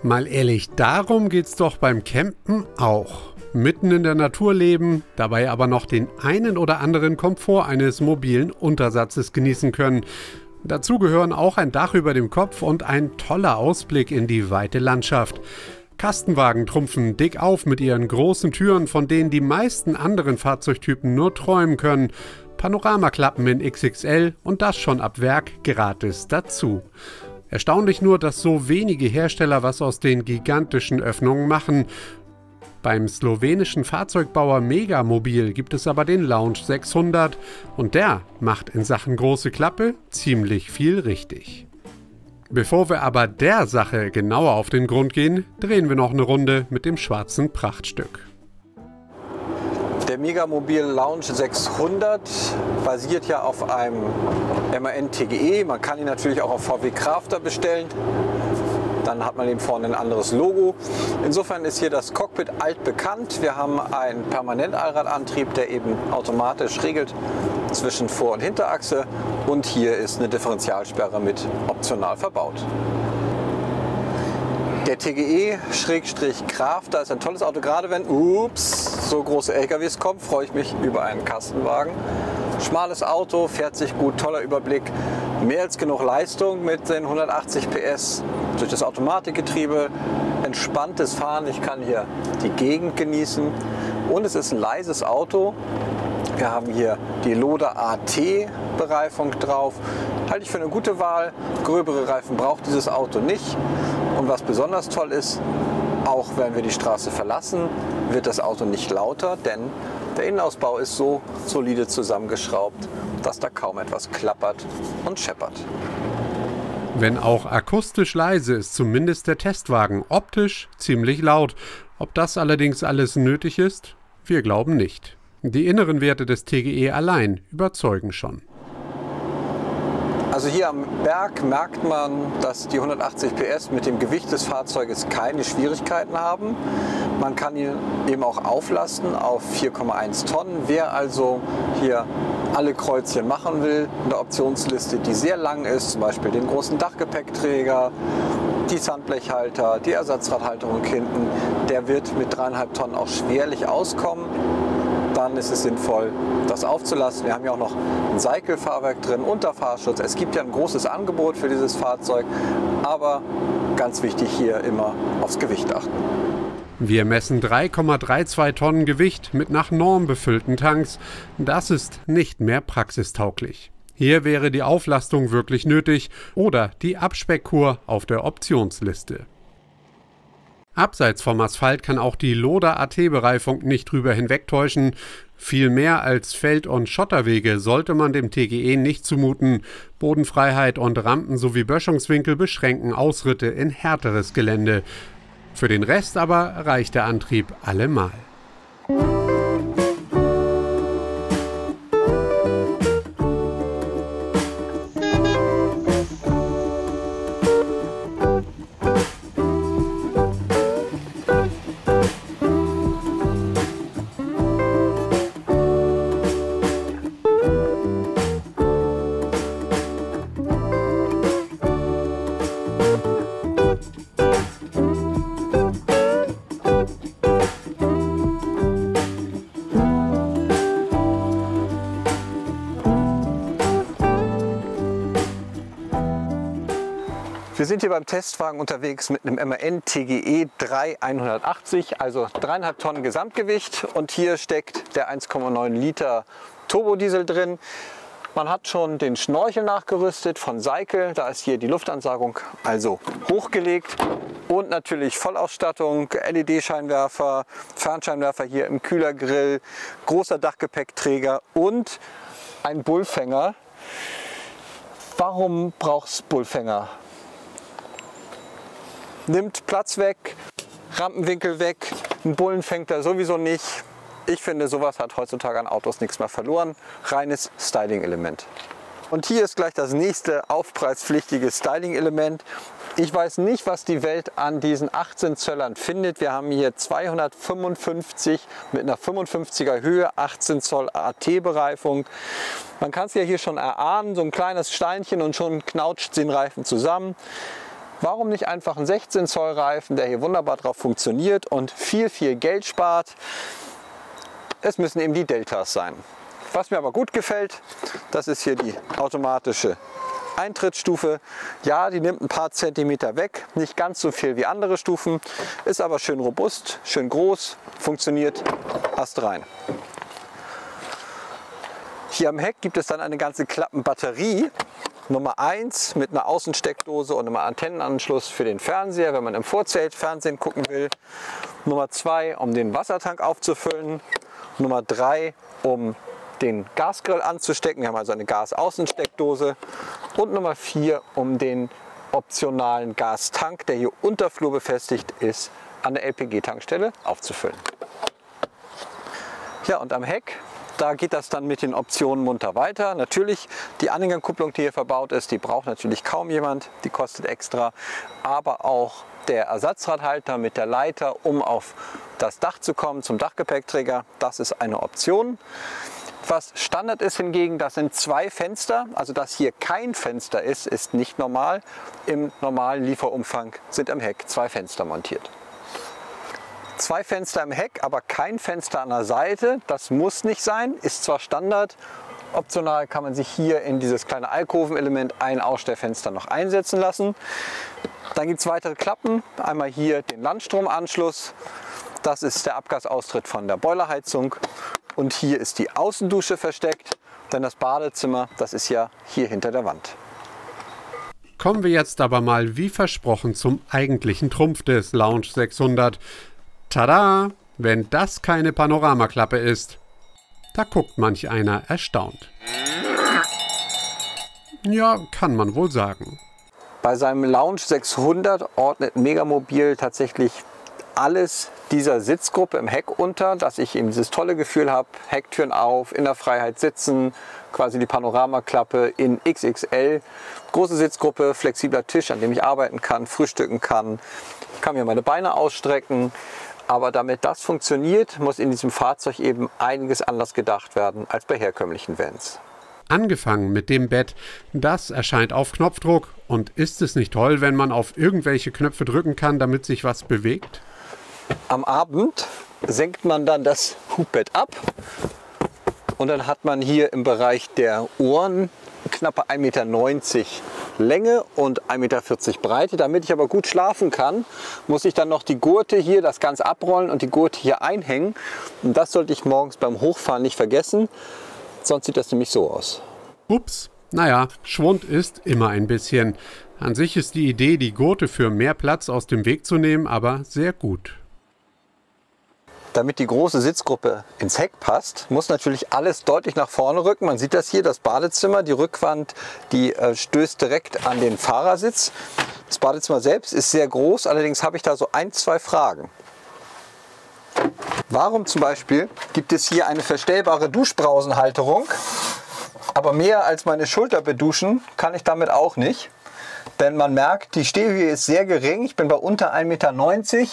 Mal ehrlich, darum geht's doch beim Campen auch. Mitten in der Natur leben, dabei aber noch den einen oder anderen Komfort eines mobilen Untersatzes genießen können. Dazu gehören auch ein Dach über dem Kopf und ein toller Ausblick in die weite Landschaft. Kastenwagen trumpfen dick auf mit ihren großen Türen, von denen die meisten anderen Fahrzeugtypen nur träumen können. Panoramaklappen in XXL und das schon ab Werk gratis dazu. Erstaunlich nur, dass so wenige Hersteller was aus den gigantischen Öffnungen machen. Beim slowenischen Fahrzeugbauer Megamobil gibt es aber den Launch 600 und der macht in Sachen große Klappe ziemlich viel richtig. Bevor wir aber der Sache genauer auf den Grund gehen, drehen wir noch eine Runde mit dem schwarzen Prachtstück. Der Megamobil Launch 600 basiert ja auf einem MAN TGE. Man kann ihn natürlich auch auf VW Crafter bestellen. Dann hat man eben vorne ein anderes Logo. Insofern ist hier das Cockpit altbekannt. Wir haben einen Permanentallradantrieb, der eben automatisch regelt zwischen Vor- und Hinterachse. Und hier ist eine Differentialsperre mit optional verbaut. Der TGE-Crafter ist ein tolles Auto, gerade wenn so große LKWs kommen, freue ich mich über einen Kastenwagen. Schmales Auto, fährt sich gut, toller Überblick, mehr als genug Leistung mit den 180 PS durch das Automatikgetriebe, entspanntes Fahren, ich kann hier die Gegend genießen und es ist ein leises Auto. Wir haben hier die Loda AT-Bereifung drauf, halte ich für eine gute Wahl, gröbere Reifen braucht dieses Auto nicht. Und was besonders toll ist, auch wenn wir die Straße verlassen, wird das Auto nicht lauter, denn der Innenausbau ist so solide zusammengeschraubt, dass da kaum etwas klappert und scheppert. Wenn auch akustisch leise ist zumindest der Testwagen optisch ziemlich laut. Ob das allerdings alles nötig ist? Wir glauben nicht. Die inneren Werte des TGE allein überzeugen schon. Also hier am Berg merkt man, dass die 180 PS mit dem Gewicht des Fahrzeuges keine Schwierigkeiten haben. Man kann ihn eben auch auflasten auf 4,1 Tonnen. Wer also hier alle Kreuzchen machen will, in der Optionsliste, die sehr lang ist, zum Beispiel den großen Dachgepäckträger, die Sandblechhalter, die Ersatzradhalterung hinten, der wird mit 3,5 Tonnen auch schwerlich auskommen. Dann ist es sinnvoll, das aufzulassen. Wir haben ja auch noch ein Cycle-Fahrwerk drin, Unterfahrschutz. Es gibt ja ein großes Angebot für dieses Fahrzeug, aber ganz wichtig hier immer aufs Gewicht achten. Wir messen 3,32 Tonnen Gewicht mit nach Norm befüllten Tanks. Das ist nicht mehr praxistauglich. Hier wäre die Auflastung wirklich nötig oder die Abspeckkur auf der Optionsliste. Abseits vom Asphalt kann auch die Loda AT-Bereifung nicht drüber hinwegtäuschen. Viel mehr als Feld- und Schotterwege sollte man dem TGE nicht zumuten. Bodenfreiheit und Rampen sowie Böschungswinkel beschränken Ausritte in härteres Gelände. Für den Rest aber reicht der Antrieb allemal. Wir sind hier beim Testwagen unterwegs mit einem MAN TGE 3180, also 3,5 Tonnen Gesamtgewicht, und hier steckt der 1,9 Liter Turbodiesel drin. Man hat schon den Schnorchel nachgerüstet von Cycle, da ist hier die Luftansagung also hochgelegt und natürlich Vollausstattung, LED-Scheinwerfer, Fernscheinwerfer hier im Kühlergrill, großer Dachgepäckträger und ein Bullfänger. Warum braucht es Bullfänger? Nimmt Platz weg, Rampenwinkel weg, einen Bullen fängt er sowieso nicht. Ich finde, sowas hat heutzutage an Autos nichts mehr verloren. Reines Styling-Element. Und hier ist gleich das nächste aufpreispflichtige Styling-Element. Ich weiß nicht, was die Welt an diesen 18 Zöllern findet. Wir haben hier 255 mit einer 55er Höhe, 18 Zoll AT-Bereifung. Man kann es ja hier schon erahnen, so ein kleines Steinchen und schon knautscht den Reifen zusammen. Warum nicht einfach einen 16 Zoll Reifen, der hier wunderbar drauf funktioniert und viel Geld spart? Es müssen eben die Deltas sein. Was mir aber gut gefällt, das ist hier die automatische Eintrittsstufe. Ja, die nimmt ein paar Zentimeter weg, nicht ganz so viel wie andere Stufen, ist aber schön robust, schön groß, funktioniert astrein. Hier am Heck gibt es dann eine ganze Klappenbatterie. Nummer 1 mit einer Außensteckdose und einem Antennenanschluss für den Fernseher, wenn man im Vorzelt Fernsehen gucken will. Nummer 2, um den Wassertank aufzufüllen. Nummer 3, um den Gasgrill anzustecken. Wir haben also eine Gasaußensteckdose. Und Nummer 4, um den optionalen Gastank, der hier unterflur befestigt ist, an der LPG-Tankstelle aufzufüllen. Ja, und am Heck, da geht das dann mit den Optionen munter weiter. Natürlich, die Anhängerkupplung, die hier verbaut ist, die braucht natürlich kaum jemand, die kostet extra. Aber auch der Ersatzradhalter mit der Leiter, um auf das Dach zu kommen, zum Dachgepäckträger, das ist eine Option. Was Standard ist hingegen, das sind 2 Fenster. Also dass hier kein Fenster ist, ist nicht normal. Im normalen Lieferumfang sind am Heck 2 Fenster montiert. 2 Fenster im Heck, aber kein Fenster an der Seite. Das muss nicht sein, ist zwar Standard. Optional kann man sich hier in dieses kleine Alkovenelement ein Ausstellfenster noch einsetzen lassen. Dann gibt es weitere Klappen. Einmal hier den Landstromanschluss. Das ist der Abgasaustritt von der Boilerheizung. Und hier ist die Außendusche versteckt, denn das Badezimmer, das ist ja hier hinter der Wand. Kommen wir jetzt aber mal wie versprochen zum eigentlichen Trumpf des Lounge 600. Tada! Wenn das keine Panoramaklappe ist. Da guckt manch einer erstaunt. Ja, kann man wohl sagen. Bei seinem Lounge 600 ordnet Megamobil tatsächlich alles dieser Sitzgruppe im Heck unter, dass ich eben dieses tolle Gefühl habe, Hecktüren auf, in der Freiheit sitzen, quasi die Panoramaklappe in XXL. Große Sitzgruppe, flexibler Tisch, an dem ich arbeiten kann, frühstücken kann, kann mir meine Beine ausstrecken. Aber damit das funktioniert, muss in diesem Fahrzeug eben einiges anders gedacht werden als bei herkömmlichen Vans. Angefangen mit dem Bett, das erscheint auf Knopfdruck. Und ist es nicht toll, wenn man auf irgendwelche Knöpfe drücken kann, damit sich was bewegt? Am Abend senkt man dann das Hubbett ab und dann hat man hier im Bereich der Ohren knappe 1,90 Meter Länge und 1,40 Meter Breite. Damit ich aber gut schlafen kann, muss ich dann noch die Gurte hier, das Ganze abrollen und die Gurte hier einhängen. Und das sollte ich morgens beim Hochfahren nicht vergessen, sonst sieht das nämlich so aus. Ups, naja, Schwund ist immer ein bisschen. An sich ist die Idee, die Gurte für mehr Platz aus dem Weg zu nehmen, aber sehr gut. Damit die große Sitzgruppe ins Heck passt, muss natürlich alles deutlich nach vorne rücken. Man sieht das hier, das Badezimmer, die Rückwand, die stößt direkt an den Fahrersitz. Das Badezimmer selbst ist sehr groß, allerdings habe ich da so 1, 2 Fragen. Warum zum Beispiel gibt es hier eine verstellbare Duschbrausenhalterung, aber mehr als meine Schulter beduschen kann ich damit auch nicht? Denn man merkt, die Stehhöhe ist sehr gering, ich bin bei unter 1,90 Meter,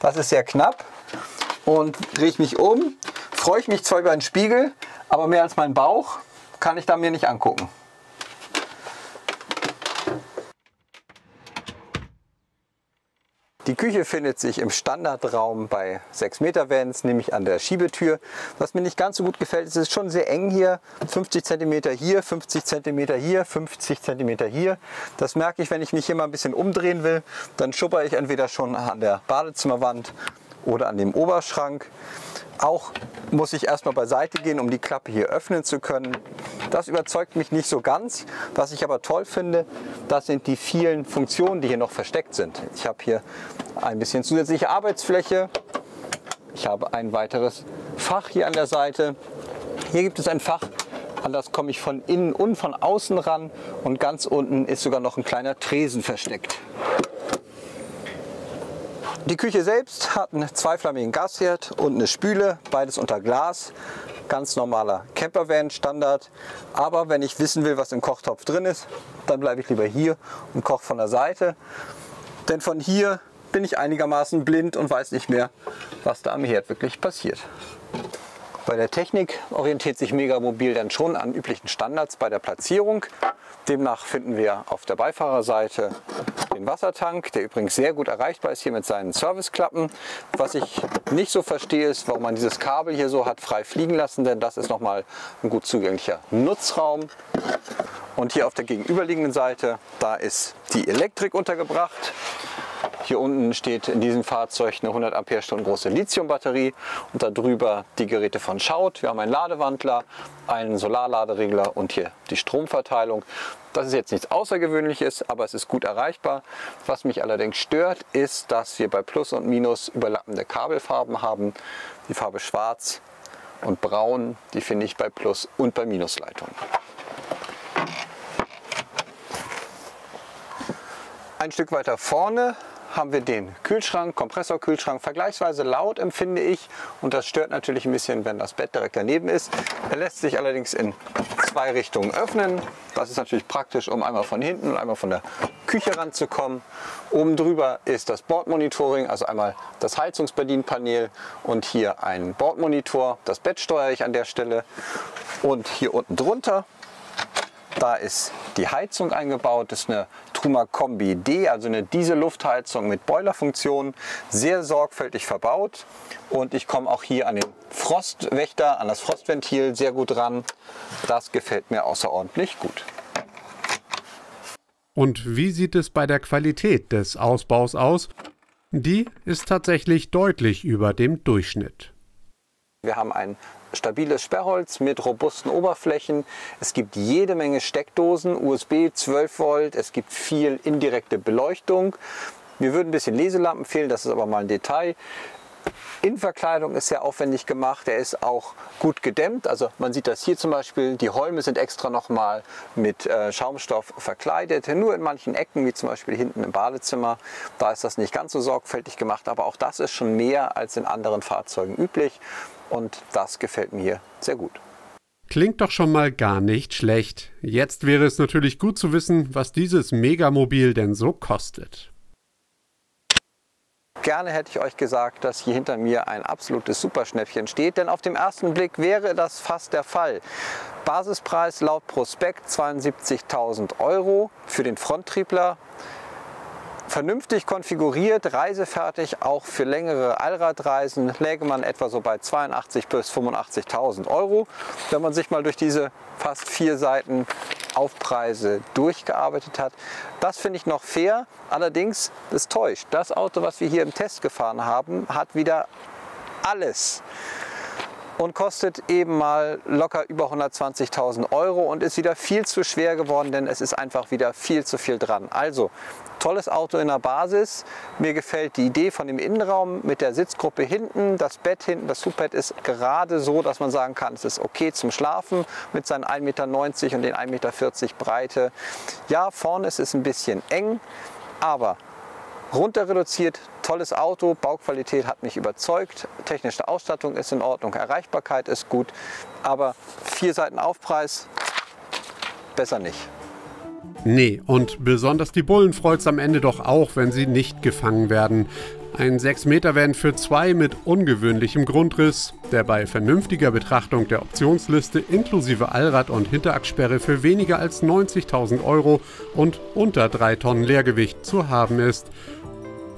das ist sehr knapp. Und drehe ich mich um, freue ich mich zwar über einen Spiegel, aber mehr als meinen Bauch kann ich da mir nicht angucken. Die Küche findet sich im Standardraum bei 6 Meter Vans, nämlich an der Schiebetür. Was mir nicht ganz so gut gefällt, ist, es ist schon sehr eng hier. 50 cm hier, 50 cm hier, 50 cm hier. Das merke ich, wenn ich mich hier mal ein bisschen umdrehen will. Dann schupper ich entweder schon an der Badezimmerwand oder an dem Oberschrank. Auch muss ich erstmal beiseite gehen, um die Klappe hier öffnen zu können. Das überzeugt mich nicht so ganz. Was ich aber toll finde, das sind die vielen Funktionen, die hier noch versteckt sind. Ich habe hier ein bisschen zusätzliche Arbeitsfläche. Ich habe ein weiteres Fach hier an der Seite. Hier gibt es ein Fach, an das komme ich von innen und von außen ran. Und ganz unten ist sogar noch ein kleiner Tresen versteckt. Die Küche selbst hat einen zweiflammigen Gasherd und eine Spüle, beides unter Glas. Ganz normaler Campervan-Standard. Aber wenn ich wissen will, was im Kochtopf drin ist, dann bleibe ich lieber hier und koche von der Seite. Denn von hier bin ich einigermaßen blind und weiß nicht mehr, was da am Herd wirklich passiert. Bei der Technik orientiert sich Megamobil dann schon an üblichen Standards bei der Platzierung. Demnach finden wir auf der Beifahrerseite den Wassertank, der übrigens sehr gut erreichbar ist hier mit seinen Serviceklappen. Was ich nicht so verstehe, ist, warum man dieses Kabel hier so hat frei fliegen lassen, denn das ist nochmal ein gut zugänglicher Nutzraum. Und hier auf der gegenüberliegenden Seite, da ist die Elektrik untergebracht. Hier unten steht in diesem Fahrzeug eine 100 Ampere-Stunden große Lithiumbatterie und darüber die Geräte von Schaut. Wir haben einen Ladewandler, einen Solarladeregler und hier die Stromverteilung. Das ist jetzt nichts Außergewöhnliches, aber es ist gut erreichbar. Was mich allerdings stört, ist, dass wir bei Plus und Minus überlappende Kabelfarben haben. Die Farbe Schwarz und Braun, die finde ich bei Plus- und bei Minusleitungen. Ein Stück weiter vorne haben wir den Kühlschrank, Kompressorkühlschrank, vergleichsweise laut empfinde ich, und das stört natürlich ein bisschen, wenn das Bett direkt daneben ist. Er lässt sich allerdings in zwei Richtungen öffnen. Das ist natürlich praktisch, um einmal von hinten und einmal von der Küche ranzukommen. Oben drüber ist das Bordmonitoring, also einmal das Heizungsbedienpanel und hier ein Bordmonitor. Das Bett steuere ich an der Stelle, und hier unten drunter, da ist die Heizung eingebaut. Das ist eine Truma Kombi D, also eine Diesel-Luftheizung mit Boilerfunktion, sehr sorgfältig verbaut. Und ich komme auch hier an den Frostwächter, an das Frostventil sehr gut ran. Das gefällt mir außerordentlich gut. Und wie sieht es bei der Qualität des Ausbaus aus? Die ist tatsächlich deutlich über dem Durchschnitt. Wir haben ein stabiles Sperrholz mit robusten Oberflächen. Es gibt jede Menge Steckdosen, USB 12 Volt, es gibt viel indirekte Beleuchtung. Mir würden ein bisschen Leselampen fehlen, das ist aber mal ein Detail. Innenverkleidung ist sehr aufwendig gemacht, er ist auch gut gedämmt. Also man sieht das hier zum Beispiel, die Holme sind extra nochmal mit Schaumstoff verkleidet. Nur in manchen Ecken, wie zum Beispiel hinten im Badezimmer, da ist das nicht ganz so sorgfältig gemacht. Aber auch das ist schon mehr als in anderen Fahrzeugen üblich. Und das gefällt mir hier sehr gut. Klingt doch schon mal gar nicht schlecht. Jetzt wäre es natürlich gut zu wissen, was dieses Megamobil denn so kostet. Gerne hätte ich euch gesagt, dass hier hinter mir ein absolutes Superschnäppchen steht, denn auf den ersten Blick wäre das fast der Fall. Basispreis laut Prospekt 72.000 € für den Fronttriebler. Vernünftig konfiguriert, reisefertig, auch für längere Allradreisen läge man etwa so bei 82.000 bis 85.000 €. Wenn man sich mal durch diese fast 4 Seiten Aufpreise durchgearbeitet hat. Das finde ich noch fair, allerdings, das täuscht. Das Auto, was wir hier im Test gefahren haben, hat wieder alles und kostet eben mal locker über 120.000 € und ist wieder viel zu schwer geworden, denn es ist einfach wieder viel zu viel dran. Also, tolles Auto in der Basis. Mir gefällt die Idee von dem Innenraum mit der Sitzgruppe hinten. Das Bett hinten, das Subbett ist gerade so, dass man sagen kann, es ist okay zum Schlafen mit seinen 1,90 Meter und den 1,40 Meter Breite. Ja, vorne ist es ein bisschen eng, aber runter reduziert, tolles Auto, Bauqualität hat mich überzeugt, technische Ausstattung ist in Ordnung, Erreichbarkeit ist gut, aber 4 Seiten Aufpreis, besser nicht. Nee, und besonders die Bullen freut's am Ende doch auch, wenn sie nicht gefangen werden. Ein 6-Meter-Van für 2 mit ungewöhnlichem Grundriss, der bei vernünftiger Betrachtung der Optionsliste inklusive Allrad- und Hinterachssperre für weniger als 90.000 € und unter 3 Tonnen Leergewicht zu haben ist.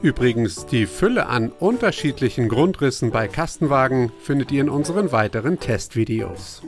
Übrigens, die Fülle an unterschiedlichen Grundrissen bei Kastenwagen findet ihr in unseren weiteren Testvideos.